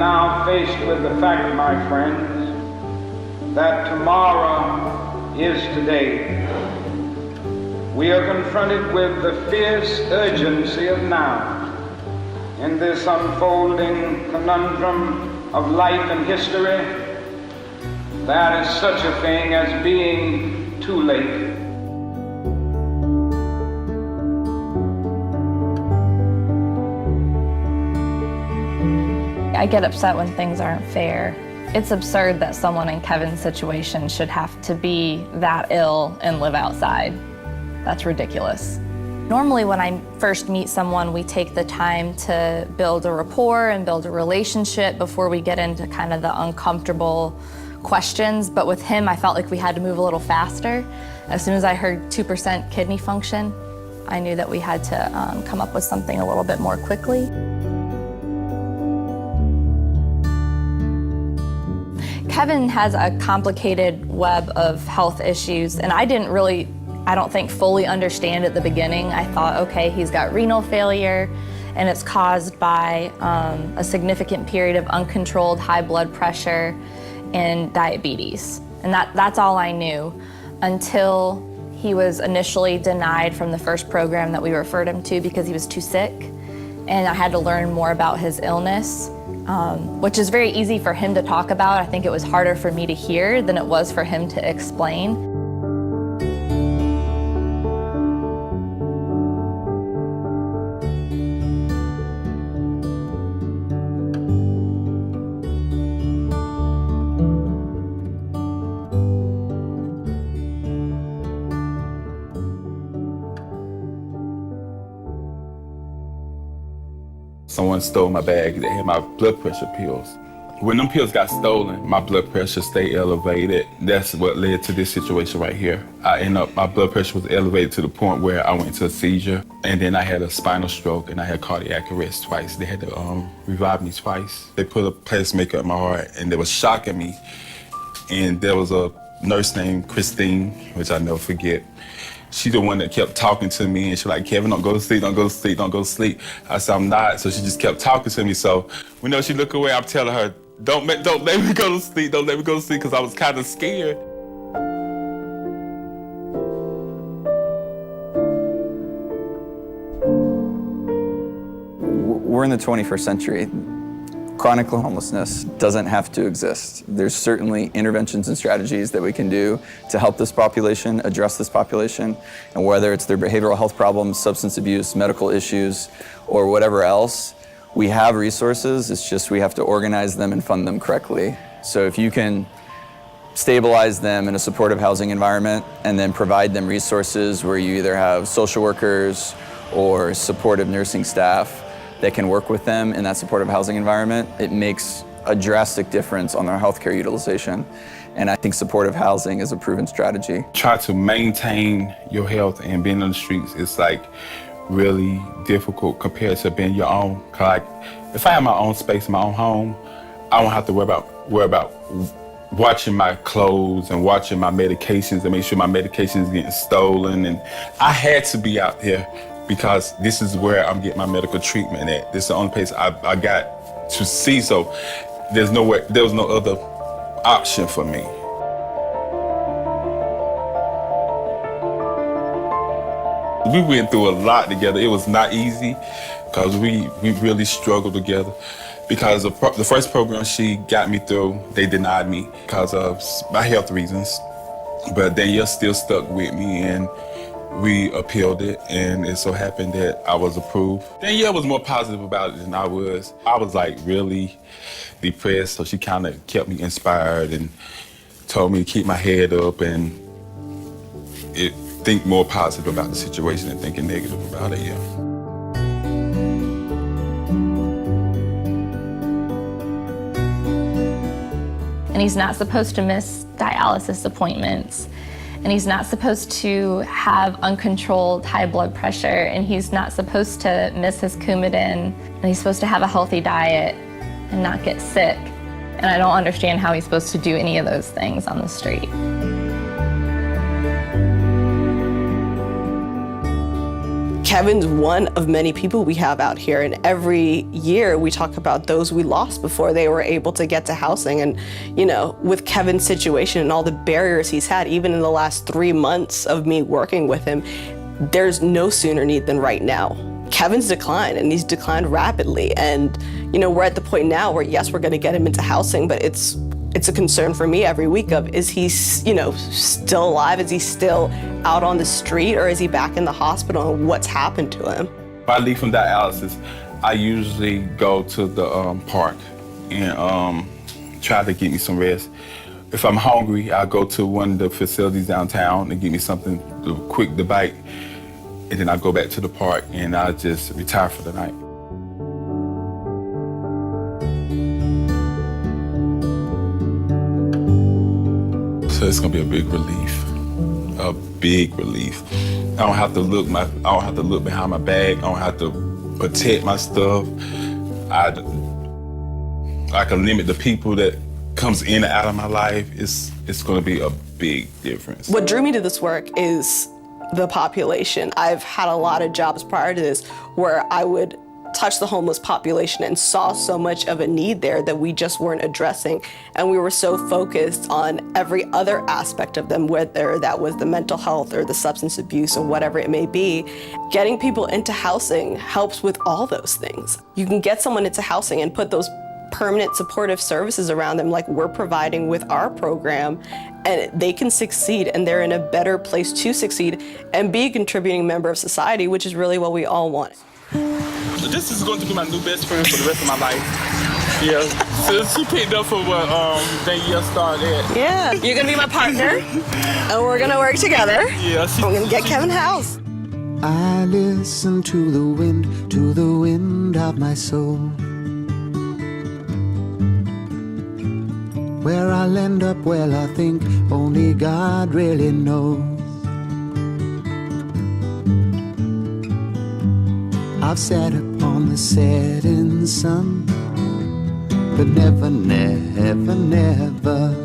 now faced with the fact, my friends, that tomorrow is today. We are confronted with the fierce urgency of now in this unfolding conundrum of life and history. There is such a thing as being too late. I get upset when things aren't fair. It's absurd that someone in Kevin's situation should have to be that ill and live outside. That's ridiculous. Normally when I first meet someone, we take the time to build a rapport and build a relationship before we get into kind of the uncomfortable questions. But with him, I felt like we had to move a little faster. As soon as I heard 2% kidney function, I knew that we had to come up with something a little bit more quickly. Kevin has a complicated web of health issues, and I don't think fully understand at the beginning. I thought, okay, he's got renal failure, and it's caused by a significant period of uncontrolled high blood pressure and diabetes. And that's all I knew until he was initially denied from the first program that we referred him to because he was too sick. And I had to learn more about his illness, which is very easy for him to talk about. I think it was harder for me to hear than it was for him to explain. Someone stole my bag. They had my blood pressure pills. When them pills got stolen, my blood pressure stayed elevated. That's what led to this situation right here. My blood pressure was elevated to the point where I went into a seizure, and then I had a spinal stroke, and I had cardiac arrest twice. They had to revive me twice. They put a pacemaker in my heart, and they was shocking me. And there was a nurse named Christine, which I'll never forget. She's the one that kept talking to me, and she's like, Kevin, don't go to sleep, don't go to sleep, don't go to sleep. I said, I'm not. So she just kept talking to me. So whenever she looked away, I'm telling her, don't let me go to sleep, don't let me go to sleep, because I was kind of scared. We're in the 21st century. Chronic homelessness doesn't have to exist. There's certainly interventions and strategies that we can do to help this population, address this population, and whether it's their behavioral health problems, substance abuse, medical issues, or whatever else, we have resources. It's just we have to organize them and fund them correctly. So if you can stabilize them in a supportive housing environment and then provide them resources where you either have social workers or supportive nursing staff that can work with them in that supportive housing environment, it makes a drastic difference on their healthcare utilization. And I think supportive housing is a proven strategy. Try to maintain your health and being on the streets is like really difficult compared to being your own. Like, if I have my own space, my own home, I don't have to worry about watching my clothes and watching my medications and make sure my medications is getting stolen. And I had to be out here because this is where I'm getting my medical treatment at. This is the only place I got to see, so there was no other option for me. We went through a lot together. It was not easy because we really struggled together. Because the first program she got me through, they denied me because of my health reasons. But Danielle still stuck with me, and we appealed it, and it so happened that I was approved. Danielle was more positive about it than I was. I was like really depressed, so she kind of kept me inspired and told me to keep my head up and think more positive about the situation than thinking negative about it, yeah. And he's not supposed to miss dialysis appointments. And he's not supposed to have uncontrolled high blood pressure, and he's not supposed to miss his Coumadin, and he's supposed to have a healthy diet and not get sick. And I don't understand how he's supposed to do any of those things on the street. Kevin's one of many people we have out here, and every year we talk about those we lost before they were able to get to housing. And, you know, with Kevin's situation and all the barriers he's had, even in the last 3 months of me working with him, there's no sooner need than right now. Kevin's declined, and he's declined rapidly. And, you know, we're at the point now where, yes, we're gonna get him into housing, but it's a concern for me every week of, is he, you know, still alive? Is he still out on the street, or is he back in the hospital, and what's happened to him? If I leave from dialysis, I usually go to the park and try to get me some rest. If I'm hungry, I go to one of the facilities downtown and get me something quick to bite, and then I go back to the park and I just retire for the night. So it's gonna be a big relief, a big relief. I don't have to look behind my bag. I don't have to protect my stuff. I can limit the people that comes in and out of my life. It's gonna be a big difference. What drew me to this work is the population. I've had a lot of jobs prior to this where I would touch the homeless population and saw so much of a need there that we just weren't addressing. And we were so focused on every other aspect of them, whether that was the mental health or the substance abuse or whatever it may be. Getting people into housing helps with all those things. You can get someone into housing and put those permanent supportive services around them like we're providing with our program, and they can succeed, and they're in a better place to succeed and be a contributing member of society, which is really what we all want. This is going to be my new best friend for the rest of my life. Yeah, so she picked up for what Danielle started at. Yeah, you're gonna be my partner, and we're gonna work together. Yeah, we're gonna get Kevin house. I listen to the wind of my soul. Where I'll end up, well, I think only God really knows. I've sat upon the setting sun, but never, never, never